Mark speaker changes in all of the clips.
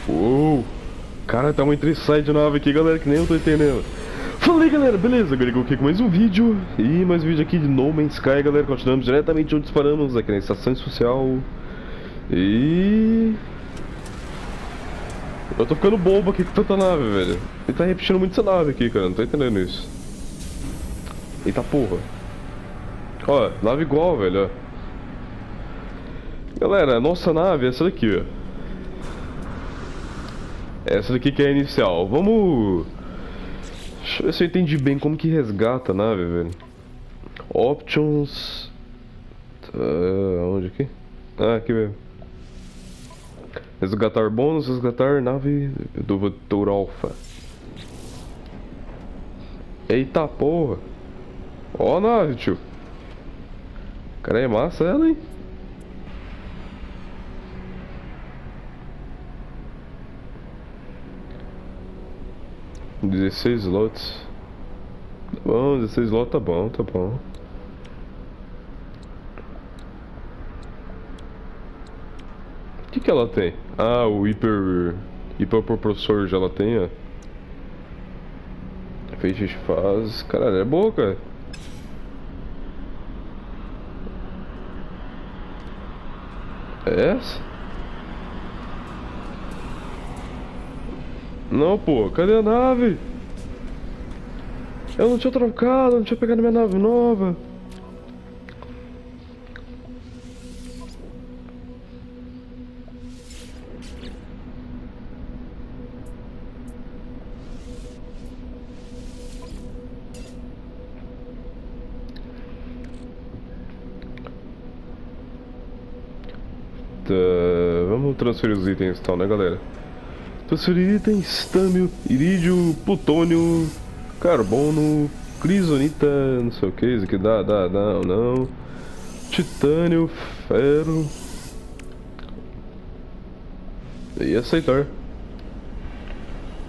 Speaker 1: Uou! Cara, tá uma entre-sai de nave aqui, galera, que nem eu tô entendendo. Fala aí, galera, beleza? Agora aqui com mais um vídeo. E mais um vídeo aqui de No Man's Sky, galera. Continuamos diretamente onde disparamos, aqui na estação espacial. E... eu tô ficando bobo aqui com tanta nave, velho. Ele tá repetindo muito essa nave aqui, cara, não tô entendendo isso. Eita porra. Ó, nave igual, velho, ó. Galera, a nossa nave é essa daqui, ó. Essa daqui que é a inicial. Vamos... deixa eu ver se eu entendi bem como que resgata a nave, velho. Options... onde aqui? Ah, aqui mesmo. Resgatar bônus, resgatar nave do vetor alfa. Eita porra. Ó a nave, tio. Cara, é massa ela, hein? Dezesseis slots. Tá bom, 16 slots tá bom, tá bom. O que que ela tem? Ah, o hiperpropulsor já ela tem, ó. Feixe de fase. Caralho, é boa, cara. É essa? Não, pô, cadê a nave? Eu não tinha trocado, não tinha pegado minha nave nova. Tá, vamos transferir os itens então, né, galera? Transferir itens, tâmio, irídio, plutônio, carbono, crisonita, não sei o que, isso aqui dá, não. Titânio, ferro. E aceitar.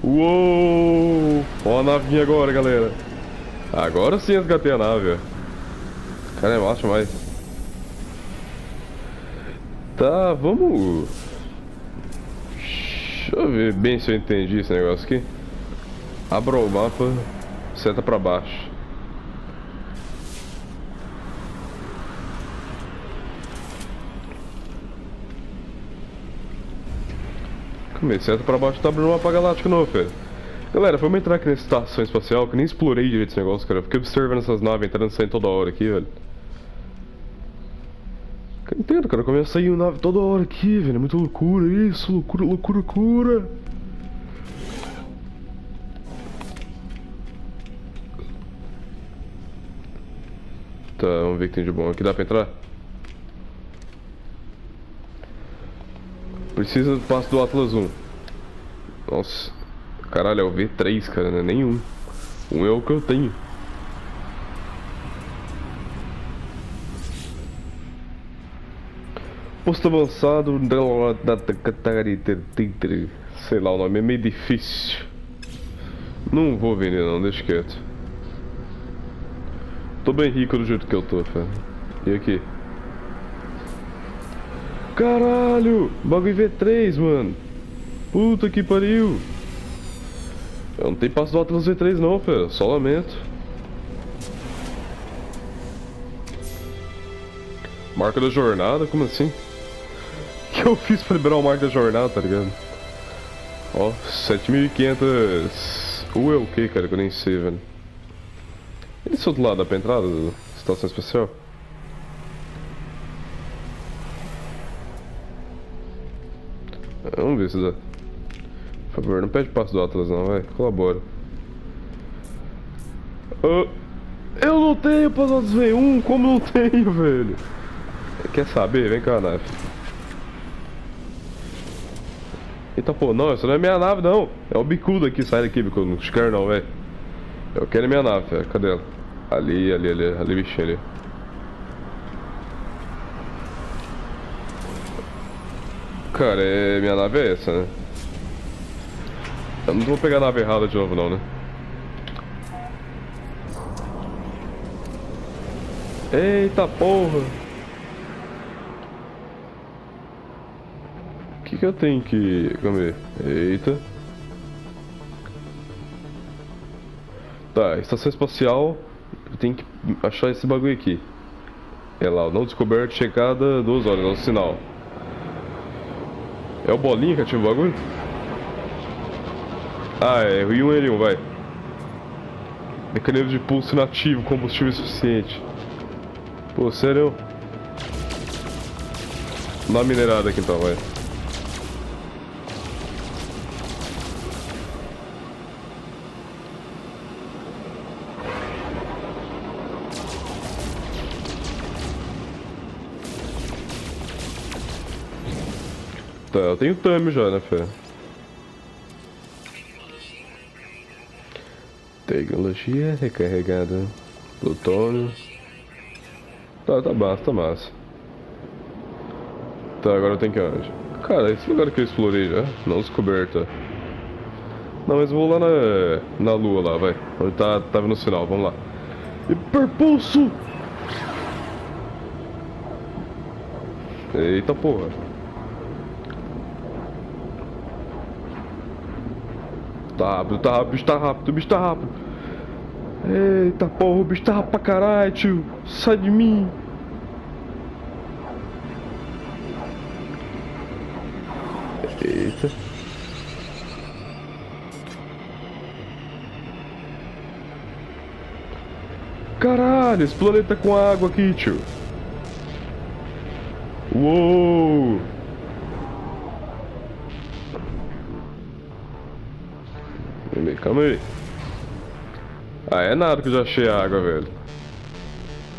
Speaker 1: Uou! Ó a navinha agora, galera. Agora sim resgatei a nave, ó. Cara, é massa demais. Tá, vamos... deixa eu ver bem se eu entendi esse negócio aqui. Abra o mapa, seta pra baixo. Como é? Seta pra baixo tá abrindo o mapa galáctico não, velho. Galera, vamos entrar aqui nessa estação espacial, que eu nem explorei direito esse negócio, cara. Eu fiquei observando essas naves entrando e saindo toda hora aqui, velho. Eu entendo, cara, começa a sair nave toda hora aqui, velho. É muita loucura isso, loucura. Tá, vamos ver o que tem de bom. Aqui dá pra entrar? Precisa do passo do Atlas 1. Nossa. Caralho, é o V3, cara, não é nenhum. Um é o que eu tenho. Posto avançado da sei lá, o nome é meio difícil. Não vou vender não, deixa quieto. Tô bem rico do jeito que eu tô, velho. E aqui? Caralho! Bagulho V3, mano. Puta que pariu. Eu não tenho passo do Atlas V3 não, velho. Só lamento. Marca da jornada? Como assim? O que eu fiz pra liberar o marco da jornada, tá ligado? Ó, 7.500... é o que, cara, que eu nem sei, velho. E desse outro lado, dá pra entrada da estação espacial? Vamos ver se dá. Por favor, não pede passo do Atlas não, vai. Colabora. Eu não tenho passo do Atlas V1, como não tenho, velho? Quer saber? Vem cá, nave. Eita pô, não, essa não é minha nave não. É o bicudo aqui, sai daqui, bicudo. Não te quero não, velho. Eu quero minha nave, velho. Cadê ela? Ali, bichinho ali. Cara, minha nave é essa, né? Eu não vou pegar a nave errada de novo não, né? Eita porra! que eu tenho que... Calma aí. Eita. Tá, estação espacial. Eu tenho que achar esse bagulho aqui. É lá, não descoberto, chegada 2 horas, é o sinal. É o bolinha que ativa o bagulho? Ah, é o I1L1, vai. Mecanismo de pulso inativo, combustível suficiente. Pô, sério? Dá uma minerada aqui então, vai. Tá, eu tenho Tami já, né, fé? Tecnologia recarregada. Plutônio. Tá massa, tá massa. Tá, agora eu tenho que ir onde? Cara, esse lugar que eu explorei já, não descoberta. Não, mas eu vou lá na lua lá, vai. Onde tava no sinal, vamos lá. Hiperpulso! Eita porra. Tá rápido, tá rápido, o bicho tá rápido, o bicho tá rápido. Eita porra, o bicho tá rápido pra caralho, tio. Sai de mim. Eita. Caralho, esse planeta com água aqui, tio. Uou. Calma aí. Ah, é nada que eu já achei a água, velho.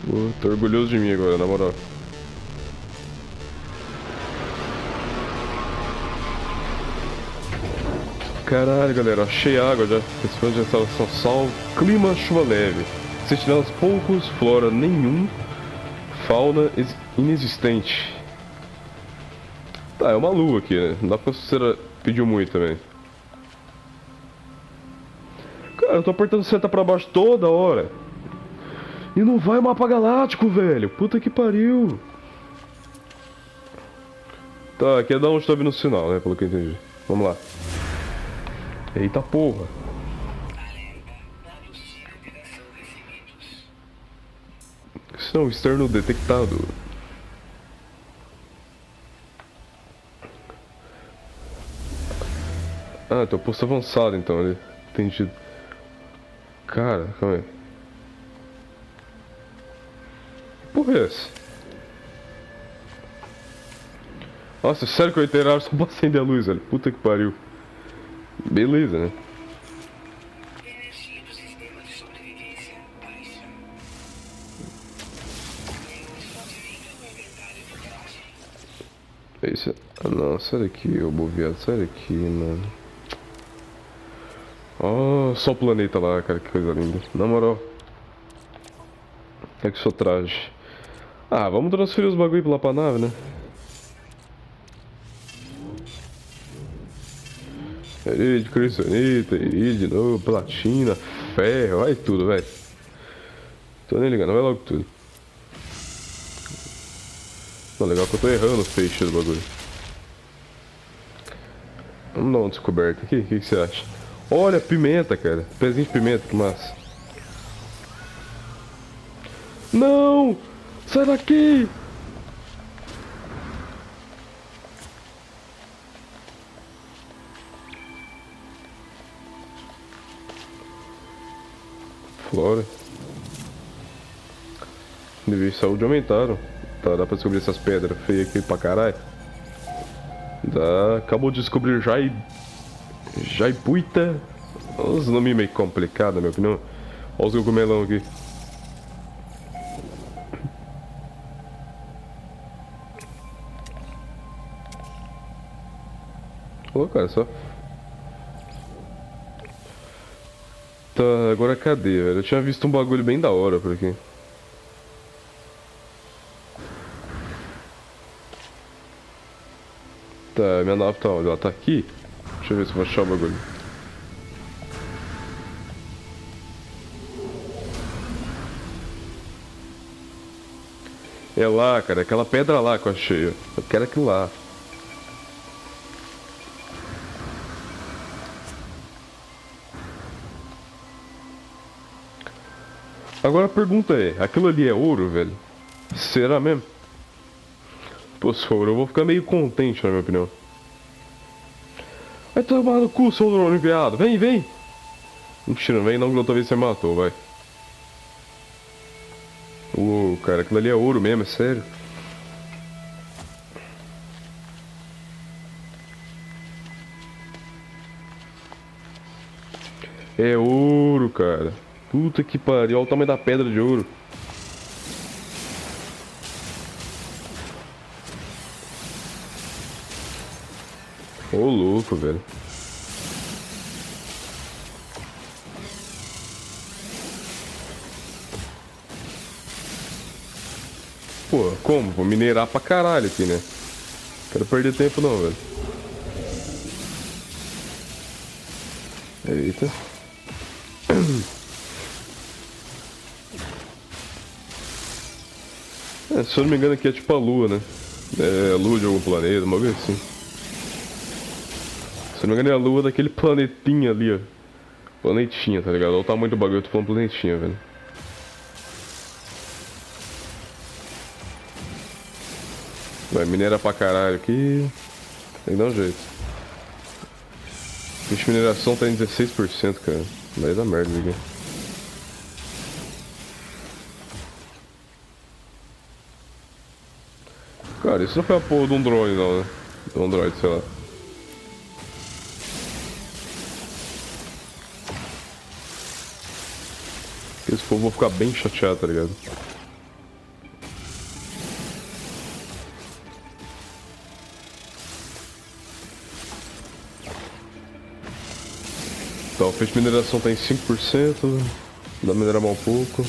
Speaker 1: Pô, tô orgulhoso de mim agora, na moral. Caralho, galera, achei água já. Participante de instalação sol, clima, chuva leve. Sentinelas poucos, flora nenhum, fauna inexistente. Tá, é uma lua aqui, né? Não dá pra você pedir muito também. Cara, eu tô apertando seta pra baixo toda hora. E não vai mapa galáctico, velho. Puta que pariu. Tá, aqui é da onde tá vindo o sinal, né? Pelo que eu entendi. Vamos lá. Eita porra. Sinal externo detectado. Ah, tem o posto avançado então ali. Entendi. Cara, calma aí. Que porra é essa? Nossa, sério que eu iteraram só pra acender a luz, velho. Puta que pariu. Beleza, né? Esse... Ah, não, sai daqui, ô boviado, sai daqui, mano. Oh, só o planeta lá, cara, que coisa linda. Na moral. É que só traje. Ah, vamos transferir os bagulho lá pra nave, né? Irídio, cristonita, irídio de novo, platina, ferro, vai tudo, velho. Tô nem ligando, vai logo tudo. Não, legal que eu tô errando os peixes do bagulho. Vamos dar uma descoberta aqui, o que você acha? Olha, pimenta, cara. Pezinho de pimenta, que massa. Não! Sai daqui! Flora. Níveis de saúde aumentaram. Tá, dá pra descobrir essas pedras feias aqui pra caralho. Dá. Acabou de descobrir Jaipuita. Os nomes meio complicados, na minha opinião. Olha os cogumelão aqui. Ô, cara, só. Tá, agora cadê, velho? Eu tinha visto um bagulho bem da hora por aqui. Tá, minha nave tá onde? Ela tá aqui? Deixa eu ver se eu vou achar o bagulho. É lá, cara, aquela pedra lá que eu achei. Eu quero aquilo lá. Agora a pergunta é, aquilo ali é ouro, velho? Será mesmo? Pô, se for ouro, eu vou ficar meio contente, na minha opinião. Vai tomar no cu, seu drone enviado. Vem, vem. Mentira, não vem não, que outra vez você matou, vai. Cara, aquilo ali é ouro mesmo, é sério. É ouro, cara. Puta que pariu, olha o tamanho da pedra de ouro. Ô, louco, velho. Pô, como? Vou minerar pra caralho aqui, né? Quero perder tempo não, velho. Eita. Se eu não me engano aqui é tipo a lua, né? É a lua de algum planeta, uma vez assim. Se eu não me engano é a lua daquele planetinha ali, ó. Planetinha, tá ligado? Olha o tamanho do bagulho, eu tô falando planetinha, velho. Vai minerar pra caralho aqui. Tem que dar um jeito. Vixe, mineração tá em 16%, cara. Vai dar merda aqui. Cara, isso não foi a porra de um drone não, né? De um droid, sei lá. Esse povo vai ficar bem chateado, tá ligado? Tá, o feito de mineração tá em 5%. Dá pra minerar mal um pouco.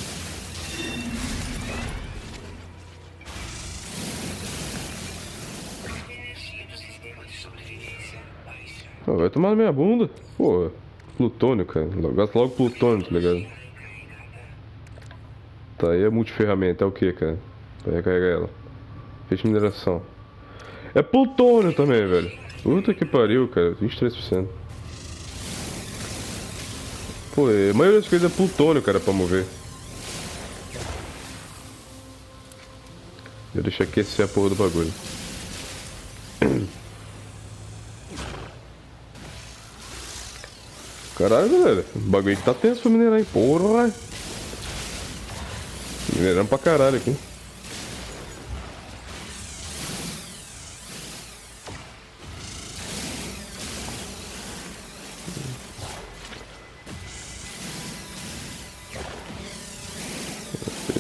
Speaker 1: Ah, vai tomar na minha bunda. Pô, plutônio, cara. Gasta logo plutônio, tá ligado? Tá, aí é multiferramenta. É o que, cara? Pra recarregar ela. Feito de mineração. É plutônio também, velho. Puta que pariu, cara. 23%. Pô, a maioria das coisas é plutônio, cara, pra mover. Deixa aquecer a porra do bagulho. Caralho, galera. O bagulho aqui tá tenso pra minerar, hein? Porra! Minerando pra caralho aqui.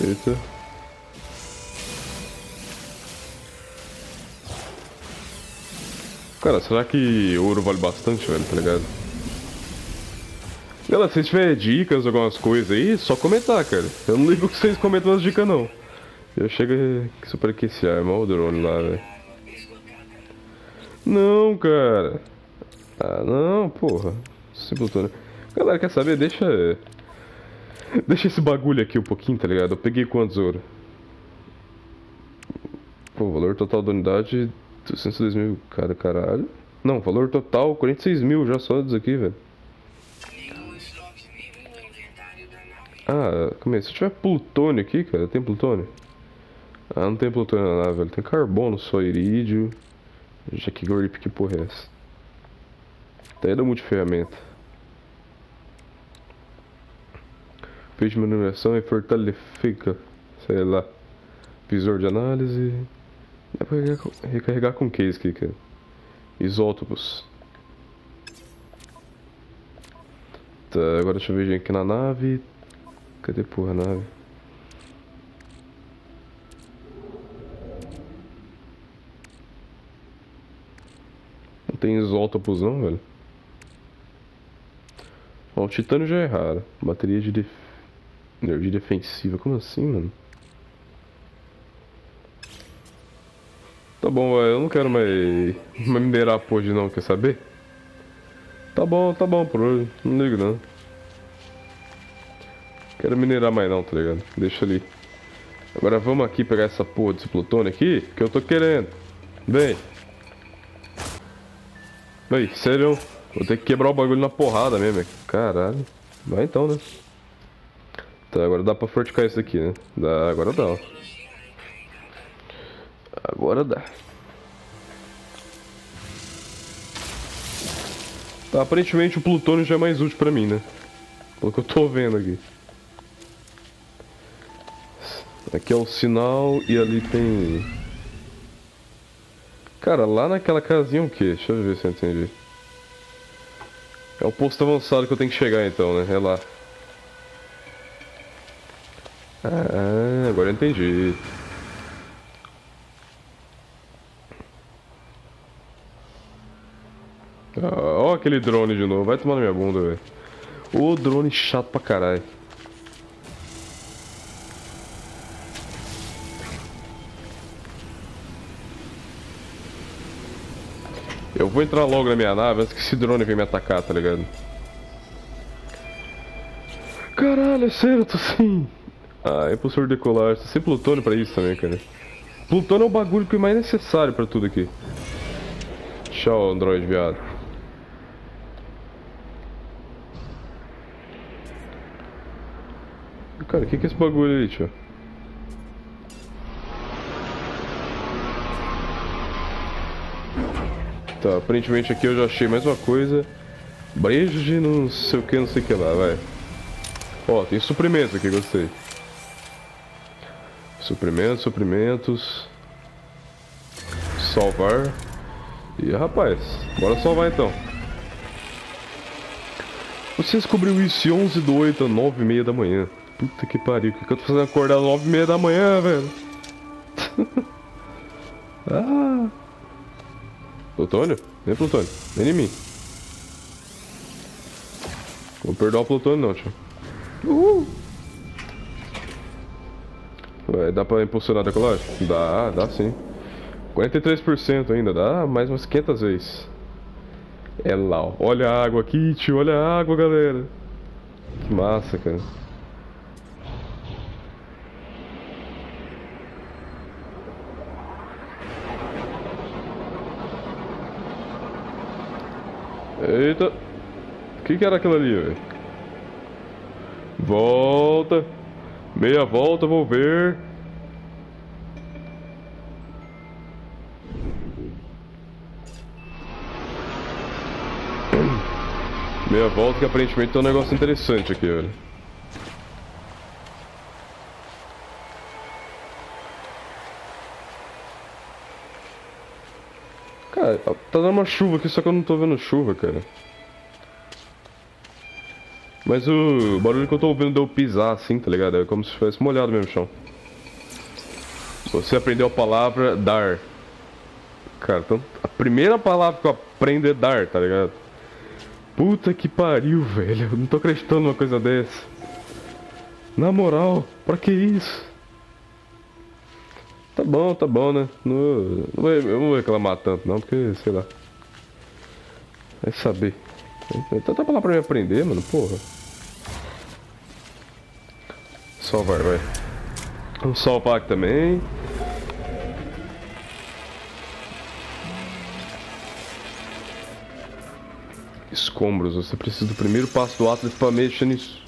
Speaker 1: Eita. Cara, será que ouro vale bastante, velho? Tá ligado? Galera, se tiver dicas, algumas coisas aí, só comentar, cara. Eu não ligo que vocês comentam as dicas, não. Eu chego a superaquecer a arma, olha o drone lá, velho. Não, cara. Ah, não, porra. Simplesmente. Galera, quer saber? Deixa esse bagulho aqui um pouquinho, tá ligado? Eu peguei quantos ouro? Pô, valor total da unidade, 202 mil, cara, caralho. Não, valor total, 46 mil já só disso aqui, velho. Ah, como é? Se tiver plutônio aqui, cara, tem plutônio? Ah, não tem plutônio na nave, velho. Tem carbono só, irídio. Jack Grip, que porra é essa? Tá aí da multiferramenta. Peixe de mineração e fortifica, sei lá. Visor de análise. Dá pra recarregar com que isso aqui, cara? Isótopos. Tá, agora deixa eu ver aqui na nave. Cadê porra a nave? Não tem isótopos não, velho. Ó, o titânio já é raro. Bateria de energia defensiva. Como assim, mano? Tá bom, velho. Eu não quero mais minerar hoje não, quer saber? Tá bom por hoje. Não ligo não. Quero minerar mais não, tá ligado? Deixa ali. Agora vamos aqui pegar essa porra desse plutônio aqui, que eu tô querendo. Vem. Vem, sério. Vou ter que quebrar o bagulho na porrada mesmo. Caralho. Vai então, né? Tá, agora dá pra fortificar isso aqui, né? Dá, agora dá, ó. Agora dá. Tá, aparentemente o plutônio já é mais útil pra mim, né? Pelo que eu tô vendo aqui. Aqui é o sinal e ali tem... Cara, lá naquela casinha o quê? Deixa eu ver se eu entendi. É o posto avançado que eu tenho que chegar então, né? É lá. Ah, agora eu entendi. Ah, ó aquele drone de novo. Vai tomar na minha bunda, velho. Ô, drone chato pra caralho. Eu vou entrar logo na minha nave antes que esse drone venha me atacar, tá ligado? Caralho, é sério, eu tô sem... Ah, impulsor decolar. Tô sem plutônio pra isso também, cara. Plutônio é o bagulho que é mais necessário pra tudo aqui. Tchau, Android, viado. Cara, o que é esse bagulho aí, tio? Tá, aparentemente aqui eu já achei mais uma coisa. Brejo de não sei o que, não sei o que lá, vai. Ó, tem suprimentos aqui, gostei. Suprimentos, suprimentos. Salvar. E rapaz, bora salvar então. Você descobriu isso de 11/8 às 9h30 da manhã. Puta que pariu, o que eu tô fazendo acordar às 9h30 da manhã, velho? Ah! Plutônio? Vem, Plutônio. Vem em mim. Vou perdoar o Plutônio não, tio. Ué, dá pra impulsionar a decolagem? Dá sim. 43% ainda, dá mais umas 500 vezes. É lá, ó. Olha a água aqui, tio, olha a água, galera. Que massa, cara. Eita. O que era aquilo ali, velho? Volta. Meia volta, vou ver. Meia volta que aparentemente tem um negócio interessante aqui, velho. Cara, tá dando uma chuva aqui, só que eu não tô vendo chuva, cara. Mas o barulho que eu tô ouvindo de eu pisar assim, tá ligado? É como se tivesse molhado mesmo o chão. Você aprendeu a palavra dar. Cara, então a primeira palavra que eu aprendo é dar, tá ligado? Puta que pariu, velho. Eu não tô acreditando numa coisa dessa. Na moral, pra que isso? Tá bom, né? Eu não vou reclamar tanto não, porque, sei lá. Vai saber. Tem tanta palavra pra me aprender, mano, porra. Salvar, vai. Vamos salvar aqui também. Escombros, você precisa do primeiro passo do Atlas pra mexer nisso.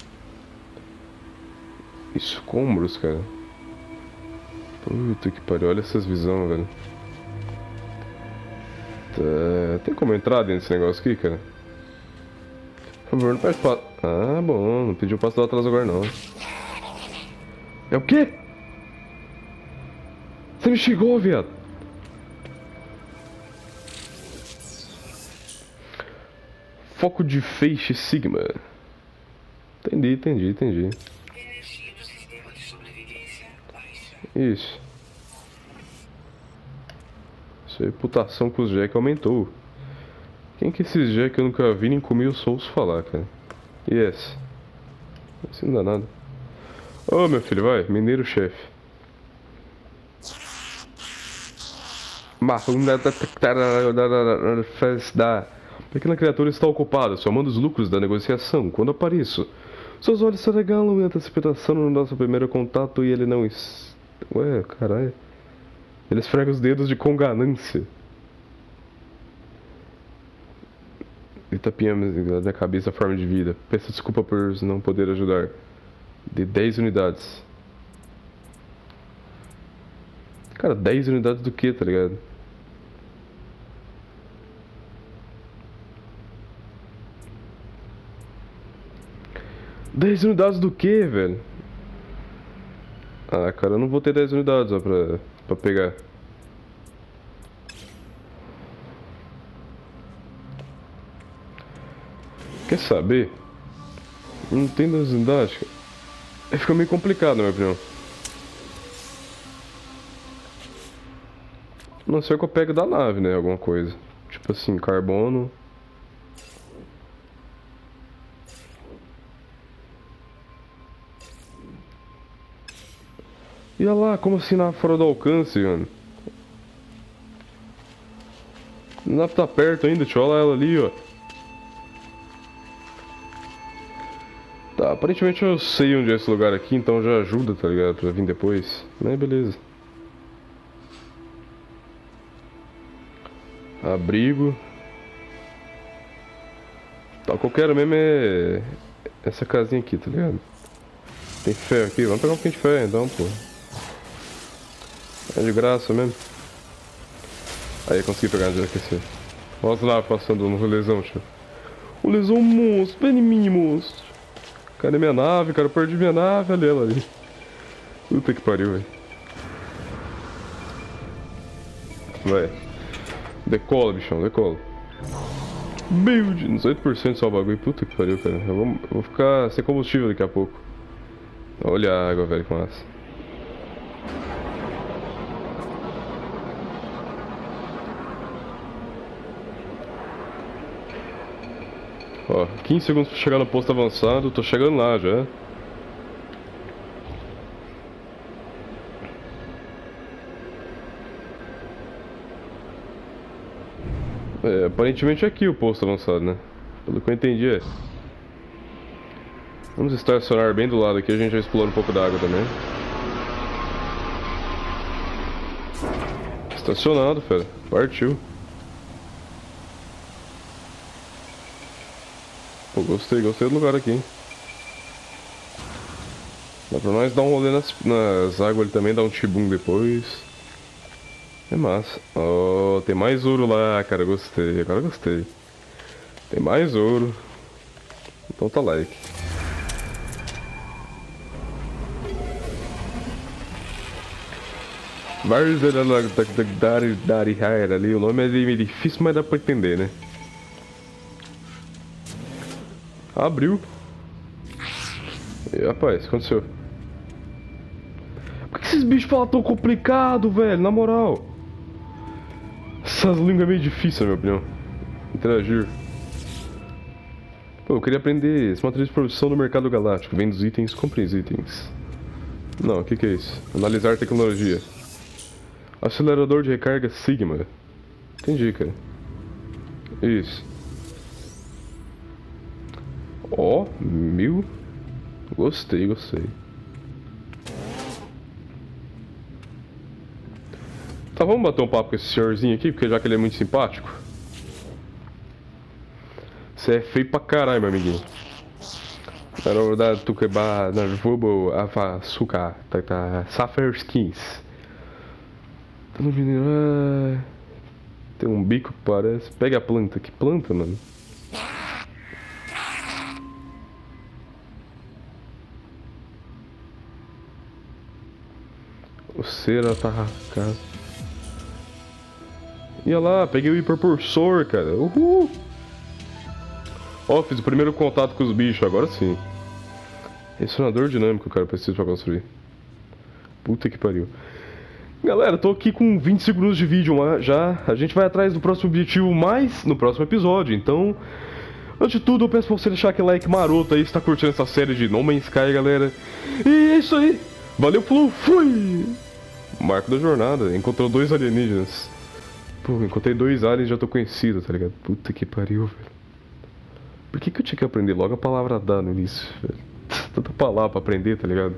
Speaker 1: Escombros, cara. Puta que pariu, olha essas visões, velho. Tá, tem como entrar dentro desse negócio aqui, cara? Por favor, não pede passo. Ah, bom, não pediu passo do Atlas agora não. É o quê? Você me xingou, viado. Foco de feixe Sigma. Entendi.
Speaker 2: Energia do sistema de sobrevivência baixa.
Speaker 1: Isso. Sua reputação com os Jack aumentou. Quem que é esses Jack eu nunca vi nem comi os ouço falar, cara? Yes. Assim não dá nada. Ô, meu filho, vai. Mineiro-chefe. Marrunda da pequena criatura está ocupada, somando os lucros da negociação. Quando apareço, seus olhos se regalam em antecipação no nosso primeiro contato e ele não... Ué, caralho. Ele esfrega os dedos de com ganância. Ele tapinha na minha cabeça a forma de vida. Peço desculpa por não poder ajudar. De 10 unidades. Cara, 10 unidades do que, tá ligado? Dez unidades do que, velho? Ah, cara, eu não vou ter 10 unidades, ó, pra pegar. Quer saber? Não tem 10 unidades, cara. Aí fica meio complicado, na minha opinião. Não sei que eu pego da nave, né? Alguma coisa. Tipo assim, carbono. E olha lá, como assim na fora do alcance, mano? A nave tá perto ainda, deixa eu olhar ela ali, ó. Tá, aparentemente eu sei onde é esse lugar aqui, então já ajuda, tá ligado? Pra vir depois. Mas beleza. Abrigo. Tá, o que eu quero mesmo é essa casinha aqui, tá ligado? Tem ferro aqui, vamos pegar um pouquinho de ferro então, pô. É de graça mesmo. Aí consegui pegar onde aquecer. Olha lá passando no rolezão, tio. O lesão monstro, bem mini monstro. Cadê minha nave, cara? Eu perdi minha nave, olha ela ali. Puta que pariu, velho. Vai. Decola, bichão, decola. Build, 18% só o bagulho. Puta que pariu, cara. Eu vou ficar sem combustível daqui a pouco. Olha a água, velho, que massa. Ó, 15 segundos pra chegar no posto avançado. Tô chegando lá já. É, aparentemente é aqui o posto avançado, né? Pelo que eu entendi é. Vamos estacionar bem do lado aqui, a gente já explora um pouco da água também. Estacionado, fera. Partiu. Pô, gostei do lugar aqui, hein? Dá pra nós dar um rolê nas águas ali também, dar um tibum depois. É massa. Oh, tem mais ouro lá, cara. Gostei. Agora gostei. Tem mais ouro. Então tá like. Vários ali. O nome é meio difícil, mas dá pra entender, né? Abriu. E, rapaz, o que aconteceu? Por que esses bichos falam tão complicado, velho? Na moral. Essas línguas é meio difícil, na minha opinião. Interagir. Pô, eu queria aprender esse material de produção no mercado galáctico. Vende os itens, compre os itens. Não, o que é isso? Analisar tecnologia. Acelerador de recarga Sigma. Entendi, cara. Isso. Ó, 1000. Gostei. Tá, vamos bater um papo com esse senhorzinho aqui, porque já que ele é muito simpático. Você é feio pra caralho, meu amiguinho. Na verdade, tu quebra na Vobo Avasuka, tá, Sapphire Skins. Tá no menino. Tem um bico que parece. Pega a planta, que planta, mano? O cera tá arrascado. E olha lá, peguei o hiperpropulsor, cara. Uhul! Ó, fiz o primeiro contato com os bichos, agora sim. Resonador dinâmico, cara, preciso pra construir. Puta que pariu. Galera, tô aqui com 20 segundos de vídeo já. A gente vai atrás do próximo objetivo mais no próximo episódio. Então, antes de tudo, eu peço pra você deixar aquele like maroto aí se tá curtindo essa série de No Man's Sky, galera. E é isso aí. Valeu, falou, fui! Marco da jornada. Encontrou 2 alienígenas. Pô, encontrei 2 aliens e já tô conhecido, tá ligado? Puta que pariu, velho. Por que eu tinha que aprender logo a palavra dar no início, velho? Tanta palavra pra aprender, tá ligado?